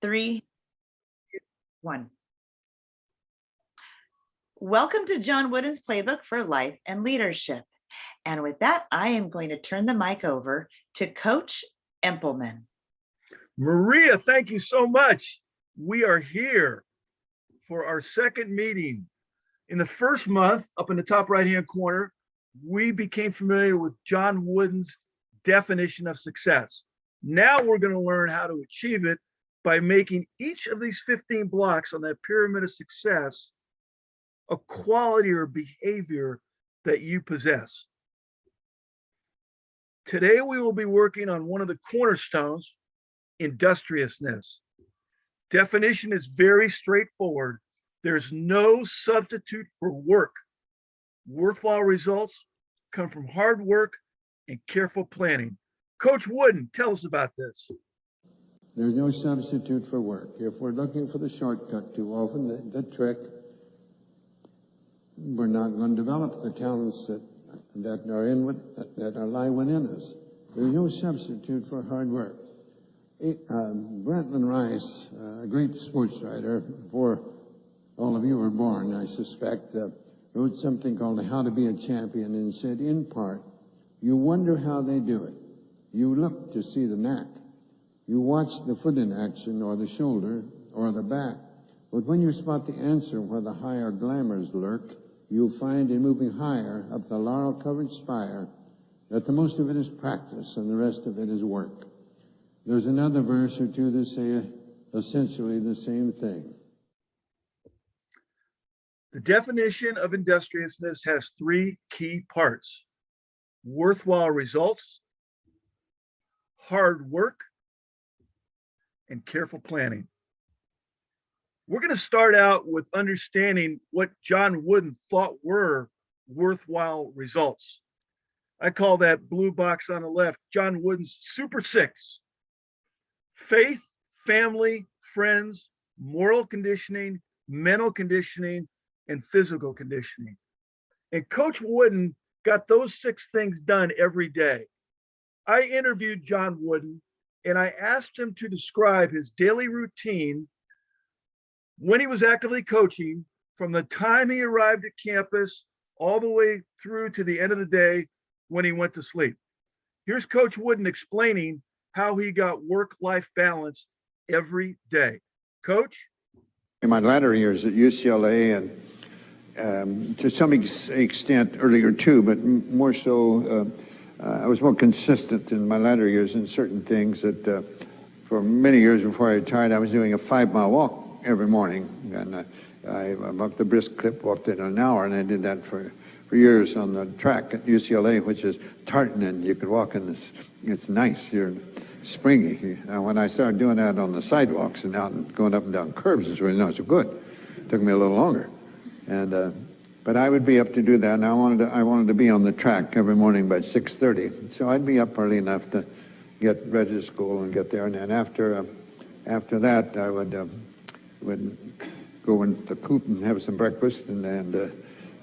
3, 1. Welcome to John Wooden's Playbook for Life and Leadership. And with that, I am going to turn the mic over to Coach Empelman. Maria, thank you so much. We are here for our second meeting. In the first month, up in the top right-hand corner, we became familiar with John Wooden's definition of success. Now we're going to learn how to achieve it by making each of these 15 blocks on that pyramid of success a quality or behavior that you possess. Today, we will be working on one of the cornerstones, industriousness. Definition is very straightforward. There's no substitute for work. Worthwhile results come from hard work and careful planning. Coach Wooden, tell us about this. There's no substitute for work. If we're looking for the shortcut too often, the trick, we're not going to develop the talents that lie within us. There's no substitute for hard work. Bretland Rice, a great sports writer, before all of you were born, I suspect, wrote something called How to Be a Champion, and said, in part, you wonder how they do it. You look to see the knack. You watch the foot in action, or the shoulder, or the back. But when you spot the answer where the higher glamours lurk, you'll find in moving higher up the laurel-covered spire that the most of it is practice and the rest of it is work. There's another verse or two that say essentially the same thing. The definition of industriousness has 3 key parts: worthwhile results, hard work, and careful planning. We're going to start out with understanding what John Wooden thought were worthwhile results. I call that blue box on the left John Wooden's Super 6. Faith, family, friends, moral conditioning, mental conditioning, and physical conditioning. And Coach Wooden got those 6 things done every day. I interviewed John Wooden and I asked him to describe his daily routine when he was actively coaching, from the time he arrived at campus all the way through to the end of the day when he went to sleep. Here's Coach Wooden explaining how he got work-life balance every day. Coach? In my latter years at UCLA, and to some extent earlier too, but more so, I was more consistent in my latter years in certain things that for many years before I retired, I was doing a 5-mile walk every morning. And I walked the brisk clip, walked it in an hour, and I did that for years on the track at UCLA, which is tartan, and you could walk in this, it's nice, you're springy. When I started doing that on the sidewalks and out and going up and down curbs, it's really not so good. It took me a little longer. And but I would be up to do that, and I wanted to be on the track every morning by 6:30. So I'd be up early enough to get ready to school and get there. And then after that, I would go into the coop and have some breakfast, and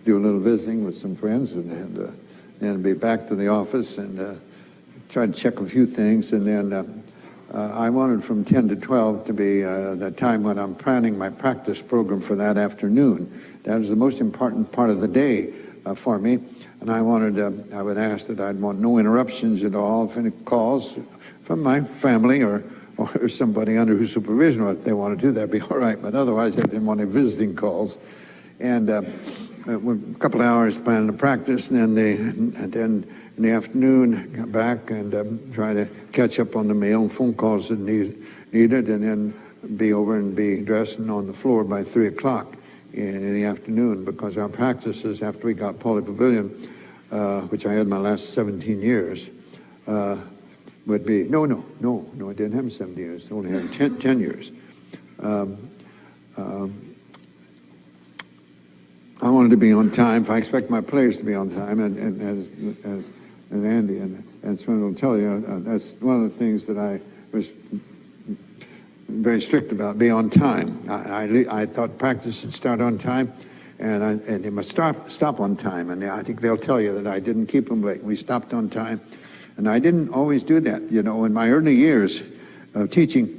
do a little visiting with some friends, and then be back to the office and try to check a few things. And then I wanted from 10 to 12 to be the time when I'm planning my practice program for that afternoon. That was the most important part of the day for me. And I would ask that I'd want no interruptions at all. If any calls from my family or somebody under whose supervision, if they want to do that, it'd be all right. But otherwise, I didn't want any visiting calls. And a couple of hours planning the practice, and then in the afternoon, come back and try to catch up on the mail and phone calls that needed, and then be over and be dressed and on the floor by 3 o'clock in the afternoon, because our practices after we got Pauley Pavilion, which I had my last 17 years, would be, no, I didn't have 17 years, I only had 10 years. I wanted to be on time. I expect my players to be on time, and as Andy and Swin will tell you, that's one of the things that I was very strict about, be on time. I thought practice should start on time, and it must stop on time. And I think they'll tell you that I didn't keep them late. We stopped on time, and I didn't always do that. You know, in my early years of teaching,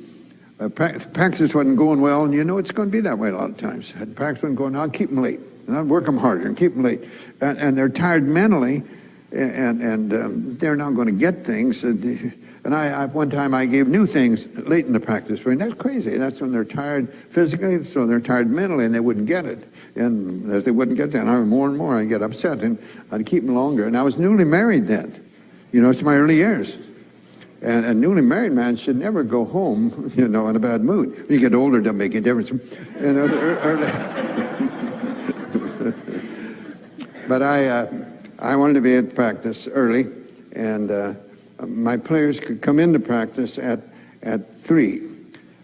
Practice wasn't going well, and you know it's going to be that way a lot of times. Practice wasn't going, I'll keep them late, and I'll work them harder and keep them late. And they're tired mentally, and they're not going to get things. And I one time I gave new things late in the practice. And that's crazy. That's when they're tired physically, so they're tired mentally, and they wouldn't get it. And as they wouldn't get that, more and more I get upset, and I'd keep them longer. And I was newly married then. You know, it's my early years. And a newly married man should never go home, you know, in a bad mood. When you get older, it doesn't make a difference. You know, but I wanted to be at practice early, and my players could come into practice at 3.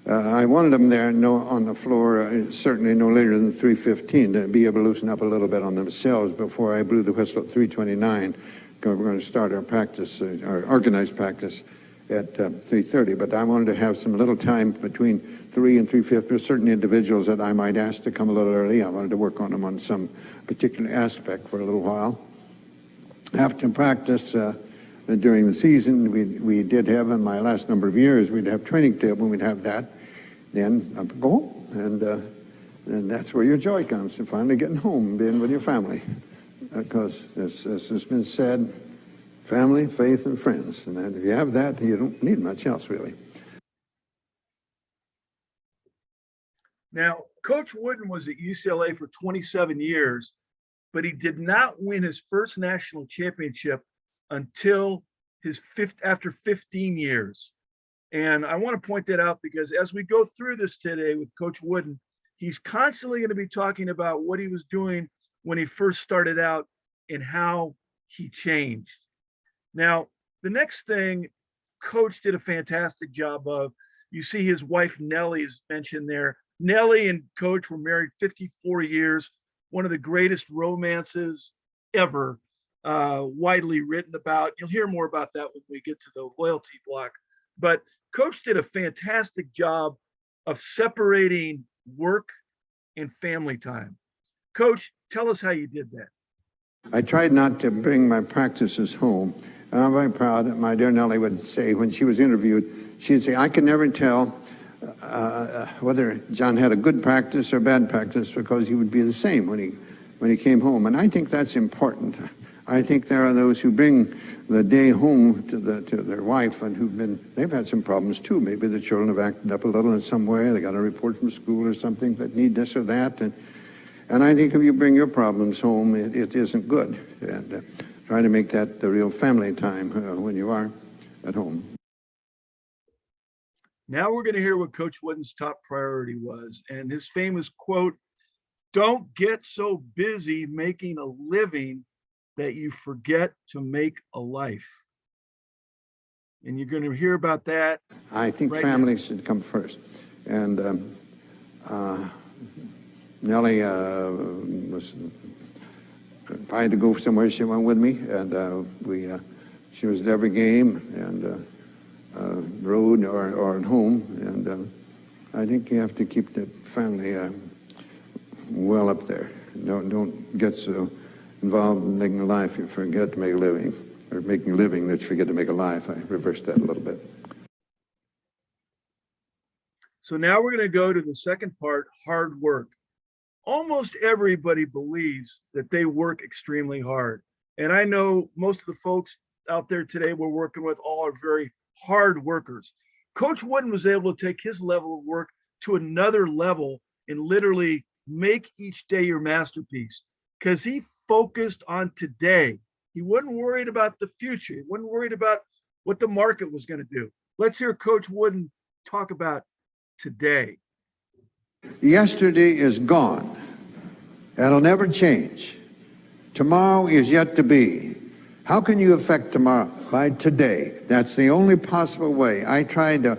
I wanted them there, on the floor, certainly no later than 3:15, to be able to loosen up a little bit on themselves before I blew the whistle at 3:29. We're going to start our practice, our organized practice, at 3:30. But I wanted to have some little time between 3 and 3:50. There's certain individuals that I might ask to come a little early. I wanted to work on them on some particular aspect for a little while. After practice, during the season, we did have, in my last number of years, we'd have training table, and we'd have that. Then I'd go home, and that's where your joy comes, from finally getting home and being with your family. Because, as has been said, family, faith, and friends. And if you have that, you don't need much else, really. Now, Coach Wooden was at UCLA for 27 years, but he did not win his first national championship until after 15 years. And I want to point that out because as we go through this today with Coach Wooden, he's constantly going to be talking about what he was doing when he first started out and how he changed. Now, the next thing Coach did a fantastic job of, you see his wife Nellie is mentioned there. Nellie and Coach were married 54 years, one of the greatest romances ever, widely written about. You'll hear more about that when we get to the loyalty block. But Coach did a fantastic job of separating work and family time. Coach, tell us how you did that. I tried not to bring my practices home. And I'm very proud that my dear Nellie would say, when she was interviewed, she'd say, I can never tell whether John had a good practice or bad practice, because he would be the same when he came home. And I think that's important. I think there are those who bring the day home to their wife and they've had some problems too. Maybe the children have acted up a little in some way. They got a report from school or something that need this or that. And I think if you bring your problems home, it isn't good. And try to make that the real family time when you are at home. Now we're going to hear what Coach Wooden's top priority was. And his famous quote, "Don't get so busy making a living that you forget to make a life." And you're going to hear about that. I think family should come first. And Nellie if I had to go somewhere, she went with me, and she was at every game, and road or at home, and I think you have to keep the family well up there. Don't get so involved in making a life you forget to make a living, or making a living that you forget to make a life. I reversed that a little bit. So now we're going to go to the second part, hard work. Almost everybody believes that they work extremely hard. And I know most of the folks out there today we're working with all are very hard workers. Coach Wooden was able to take his level of work to another level and literally make each day your masterpiece, because he focused on today. He wasn't worried about the future. He wasn't worried about what the market was going to do. Let's hear Coach Wooden talk about today. Yesterday is gone. That'll never change. Tomorrow is yet to be. How can you affect tomorrow? By today. That's the only possible way. I tried to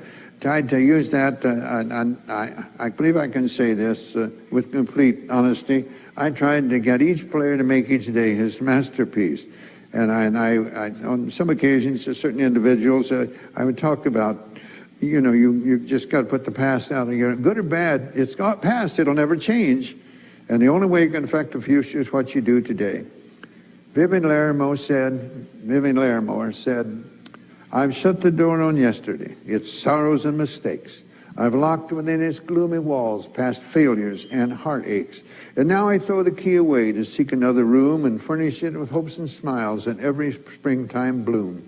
use that, and I believe I can say this with complete honesty. I tried to get each player to make each day his masterpiece. And I on some occasions, to certain individuals, I would talk about, you just got to put the past out of here. Good or bad, it's got past, it'll never change. And the only way you can affect the future is what you do today. Vivian Larimore said, I've shut the door on yesterday, its sorrows and mistakes. I've locked within its gloomy walls past failures and heartaches. And now I throw the key away to seek another room and furnish it with hopes and smiles and every springtime bloom.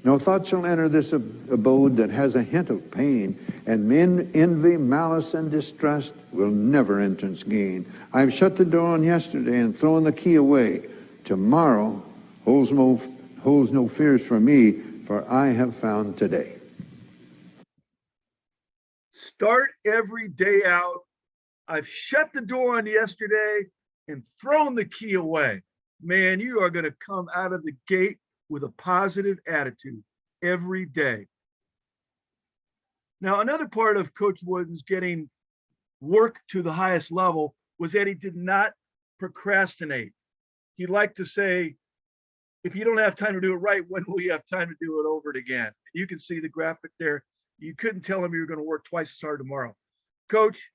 No thought shall enter this abode that has a hint of pain, and men, envy, malice, and distrust will never entrance gain. I've shut the door on yesterday and thrown the key away. Tomorrow holds no fears for me, for I have found today. Start every day out. I've shut the door on yesterday and thrown the key away. Man, you are going to come out of the gate with a positive attitude every day. Now, another part of Coach Wooden's getting work to the highest level was that he did not procrastinate. He liked to say, if you don't have time to do it right, when will you have time to do it over it again? You can see the graphic there. You couldn't tell him you were going to work twice as hard tomorrow. Coach,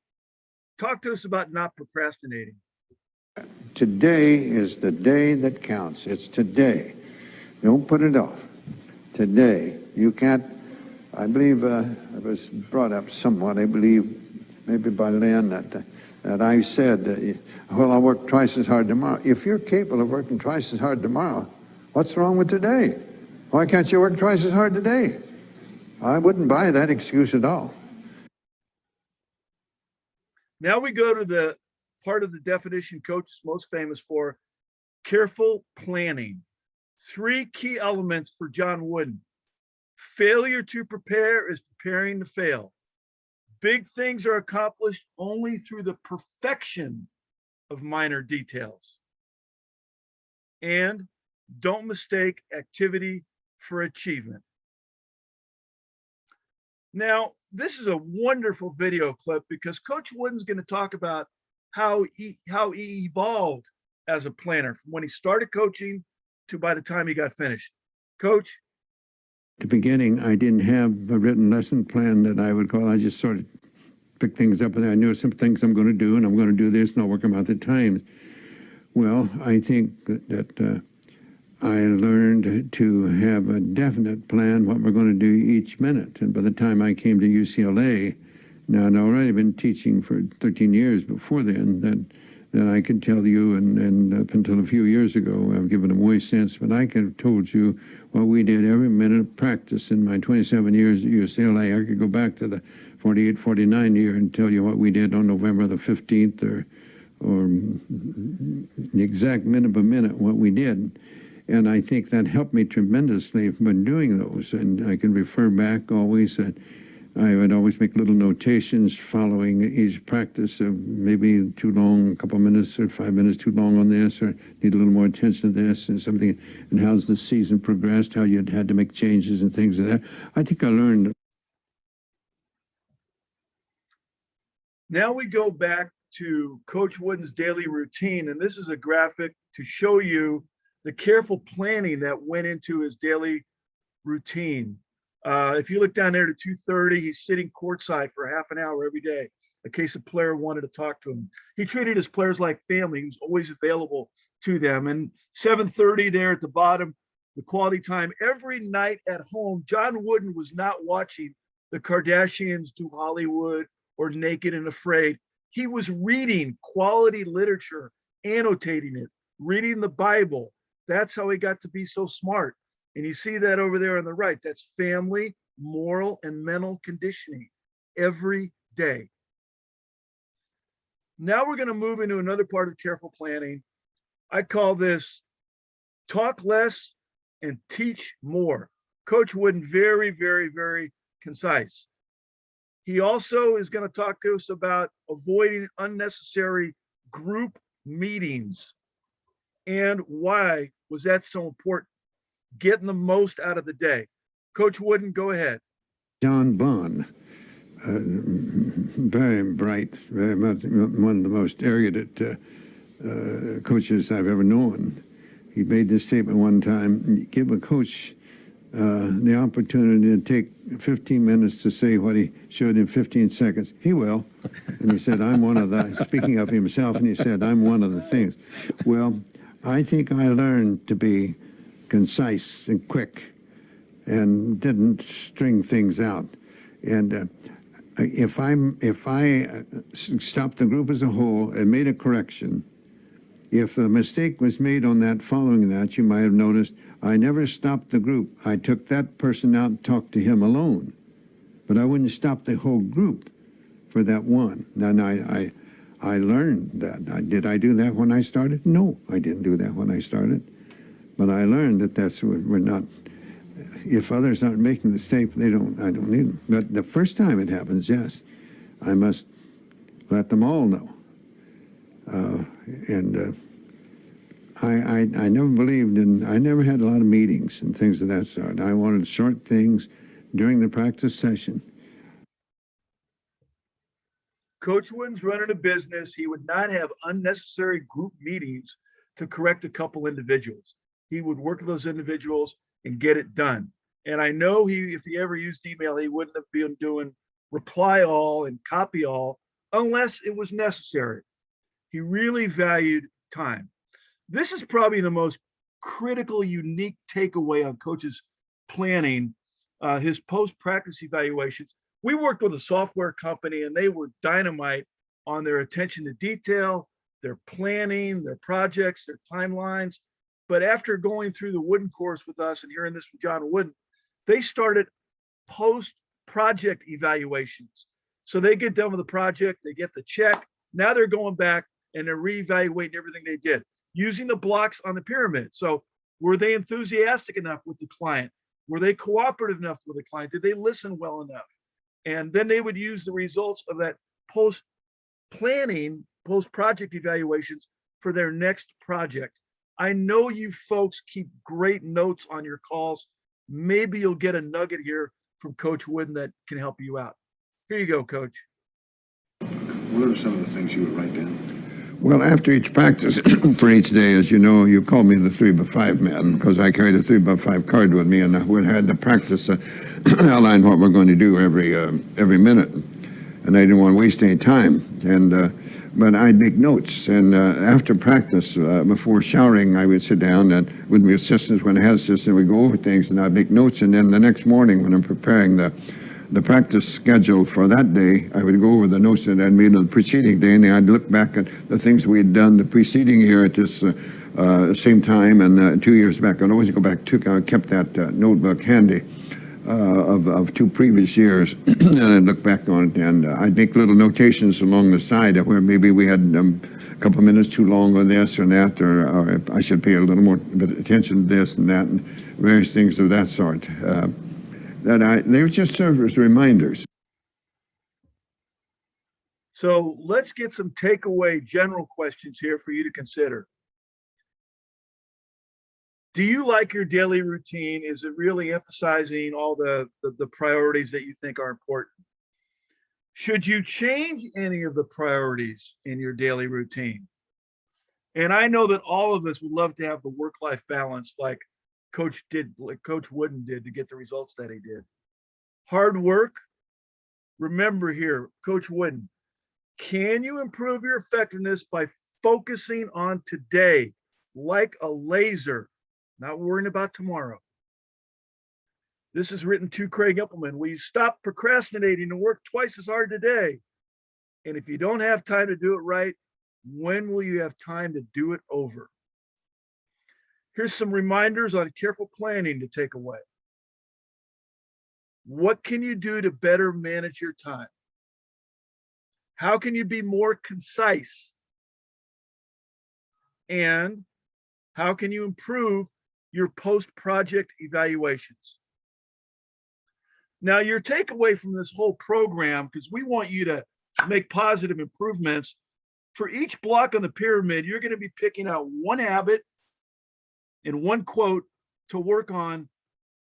talk to us about not procrastinating. Today is the day that counts. It's today. Don't put it off. Today. You can't, I believe, I was brought up somewhat, I believe, maybe by Lynn, that I said, well, I'll work twice as hard tomorrow. If you're capable of working twice as hard tomorrow, what's wrong with today? Why can't you work twice as hard today? I wouldn't buy that excuse at all. Now we go to the part of the definition Coach is most famous for, careful planning. 3 key elements for John Wooden. Failure to prepare is preparing to fail. Big things are accomplished only through the perfection of minor details. And don't mistake activity for achievement. Now, this is a wonderful video clip because Coach Wooden's going to talk about how he evolved as a planner from when he started coaching to by the time he got finished. Coach? At the beginning, I didn't have a written lesson plan that I would call. I just sort of picked things up, and I knew some things I'm going to do, and I'm going to do this, and I'll work them out at times. Well, I think that I learned to have a definite plan what we're going to do each minute. And by the time I came to UCLA, now I'd already been teaching for 13 years before then, that I can tell you, and up until a few years ago, I've given away since, but I could have told you what we did every minute of practice in my 27 years at UCLA. I could go back to the 48, 49 year and tell you what we did on November the 15th or the exact minute by minute what we did. And I think that helped me tremendously by doing those. And I can refer back always. I would always make little notations following each practice of maybe too long, a couple of minutes or 5 minutes too long on this, or need a little more attention to this and something, and how's the season progressed, how you'd had to make changes and things like that. I think I learned. Now we go back to Coach Wooden's daily routine, and this is a graphic to show you the careful planning that went into his daily routine. If you look down there to 2:30, he's sitting courtside for half an hour every day in case a player wanted to talk to him. He treated his players like family. He was always available to them. And 7:30 there at the bottom, the quality time. Every night at home, John Wooden was not watching the Kardashians do Hollywood or Naked and Afraid. He was reading quality literature, annotating it, reading the Bible. That's how he got to be so smart. And you see that over there on the right. That's family, moral, and mental conditioning every day. Now we're going to move into another part of careful planning. I call this talk less and teach more. Coach Wooden, very, very, very concise. He also is going to talk to us about avoiding unnecessary group meetings. And why was that so important? Getting the most out of the day. Coach Wooden, go ahead. John Bond, very bright, very much one of the most erudite coaches I've ever known. He made this statement one time: give a coach the opportunity to take 15 minutes to say what he should in 15 seconds. He will. And he said, I'm one of the, speaking of himself, and he said, I'm one of the things. Well, I think I learned to be concise and quick and didn't string things out. And if I stopped the group as a whole and made a correction, if a mistake was made on that following that, you might have noticed I never stopped the group. I took that person out and talked to him alone, but I wouldn't stop the whole group for that one. Then I learned that. Did I do that when I started? No, I didn't do that when I started. But I learned that that's what we're not. If others aren't making the mistake, I don't need them. But the first time it happens, yes, I must let them all know. I never believed in, I never had a lot of meetings and things of that sort. I wanted short things during the practice session. Coach Wooden's running a business. He would not have unnecessary group meetings to correct a couple individuals. He would work with those individuals and get it done. And I know if he ever used email, he wouldn't have been doing reply all and copy all unless it was necessary. He really valued time. This is probably the most critical, unique takeaway on Coach's planning, his post-practice evaluations. We worked with a software company and they were dynamite on their attention to detail, their planning, their projects, their timelines. But after going through the Wooden course with us and hearing this from John Wooden, they started post-project evaluations. So they get done with the project, they get the check. Now they're going back and they're reevaluating everything they did using the blocks on the pyramid. So were they enthusiastic enough with the client? Were they cooperative enough with the client? Did they listen well enough? And then they would use the results of that post-planning, post-project evaluations for their next project. I know you folks keep great notes on your calls. Maybe you'll get a nugget here from Coach Wooden that can help you out. Here you go, Coach. What are some of the things you would write down? Well, after each practice for each day, as you know, you call me the 3x5 man because I carried a 3x5 card with me, and we had to practice outline what we're going to do every minute, and I didn't want to waste any time. And but I'd make notes, and after practice, before showering, I would sit down and with my assistants, when I had assistants, we'd go over things, and I'd make notes, and then the next morning when I'm preparing the practice schedule for that day, I would go over the notes that I'd made on the preceding day, and I'd look back at the things we had done the preceding year at this same time, and 2 years back. I'd always go back I kept that notebook handy of 2 previous years, and I'd look back on it, and I'd make little notations along the side of where maybe we had a couple of minutes too long on this or that, or I should pay a little more attention to this and that, and various things of that sort. They just serve as reminders. So let's get some takeaway general questions here for you to consider. Do you like your daily routine? Is it really emphasizing all the priorities that you think are important? Should you change any of the priorities in your daily routine? And I know that all of us would love to have the work-life balance like Coach Wooden did to get the results that he did. Hard work. Remember here, Coach Wooden, can you improve your effectiveness by focusing on today like a laser, not worrying about tomorrow? This is written to Craig Impleman. Will you stop procrastinating and work twice as hard today? And if you don't have time to do it right, when will you have time to do it over? Here's some reminders on careful planning to take away. What can you do to better manage your time? How can you be more concise? And how can you improve your post-project evaluations? Now, your takeaway from this whole program, because we want you to make positive improvements, for each block on the pyramid, you're going to be picking out one habit and one quote to work on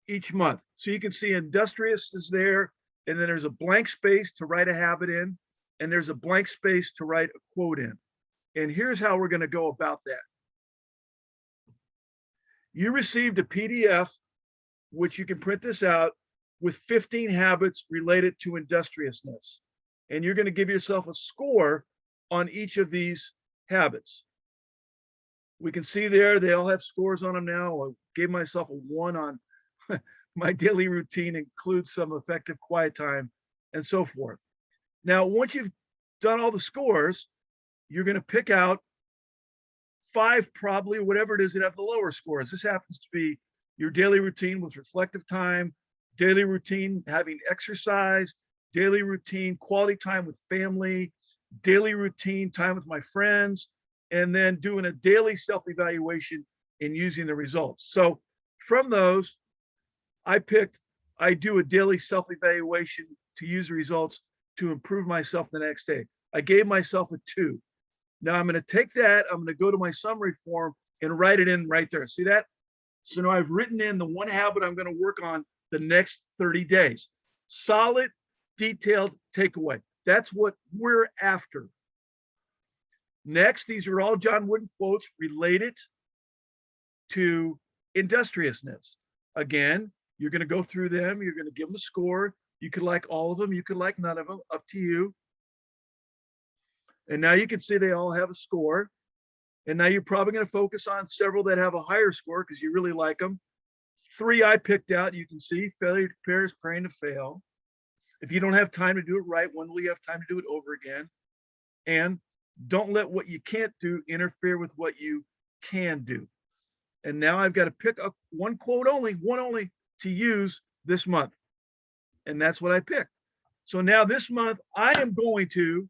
each month. So you can see industrious is there, and then there's a blank space to write a habit in, and there's a blank space to write a quote in. And here's how we're going to go about that. You received a PDF, which you can print this out, with 15 habits related to industriousness. And you're going to give yourself a score on each of these habits. We can see there, they all have scores on them now. I gave myself a 1 on my daily routine includes some effective quiet time and so forth. Now, once you've done all the scores, you're going to pick out 5 probably, or whatever it is that have the lower scores. This happens to be your daily routine with reflective time, daily routine having exercise, daily routine quality time with family, daily routine time with my friends, and then doing a daily self-evaluation and using the results. So from those, I do a daily self-evaluation to use the results to improve myself the next day. I gave myself a 2. Now I'm going to take that, I'm going to go to my summary form and write it in right there. See that? So now I've written in the one habit I'm going to work on the next 30 days. Solid, detailed takeaway. That's what we're after. Next, these are all John Wooden quotes related to industriousness. Again, you're going to go through them. You're going to give them a score. You could like all of them. You could like none of them. Up to you. And now you can see they all have a score. And now you're probably going to focus on several that have a higher score because you really like them. 3 I picked out. You can see failure to prepare is praying to fail. If you don't have time to do it right, when will you have time to do it over again? And don't let what you can't do interfere with what you can do. And now I've got to pick up one quote only, one only to use this month. And that's what I picked. So now this month, I am going to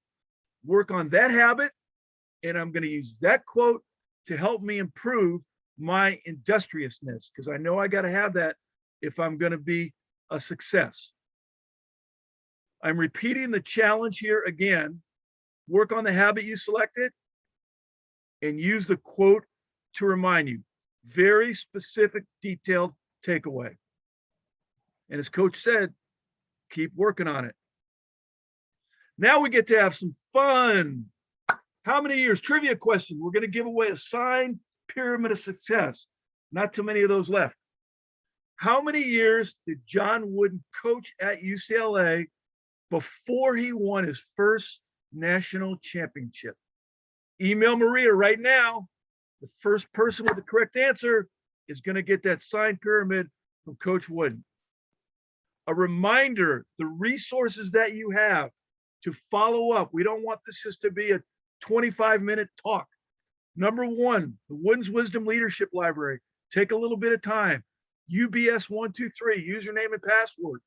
work on that habit, and I'm going to use that quote to help me improve my industriousness, because I know I got to have that if I'm going to be a success. I'm repeating the challenge here again. Work on the habit you selected and use the quote to remind you. Very specific, detailed takeaway. And as Coach said, keep working on it. Now we get to have some fun. How many years? Trivia question. We're going to give away a signed pyramid of success. Not too many of those left. How many years did John Wooden coach at UCLA before he won his first national championship? Email Maria right now. The first person with the correct answer is going to get that signed pyramid from Coach Wooden. A reminder, the resources that you have to follow up. We don't want this just to be a 25-minute talk. Number 1, the Wooden's Wisdom Leadership Library. Take a little bit of time. UBS 123, username and password.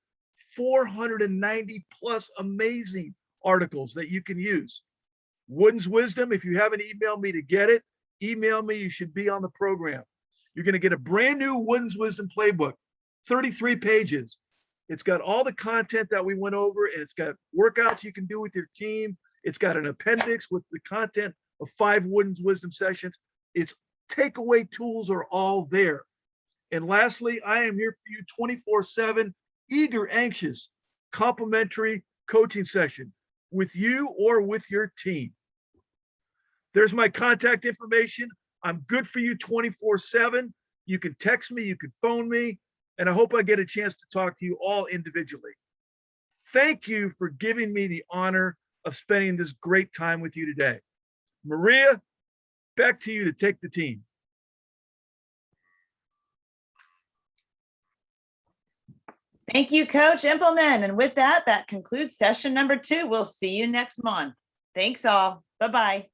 490 plus amazing articles that you can use. Wooden's Wisdom, if you haven't emailed me to get it, email me. You should be on the program. You're going to get a brand new Wooden's Wisdom playbook, 33 pages. It's got all the content that we went over, and it's got workouts you can do with your team. It's got an appendix with the content of 5 Wooden's Wisdom sessions. Its takeaway tools are all there. And lastly, I am here for you 24/7, eager, anxious, complimentary coaching session with you or with your team. There's my contact information. I'm good for you 24/7. You can text me, you can phone me, and I hope I get a chance to talk to you all individually. Thank you for giving me the honor of spending this great time with you today. Maria, back to you to take the team. Thank you, Coach Impleman. And with that, that concludes session number 2. We'll see you next month. Thanks all. Bye-bye.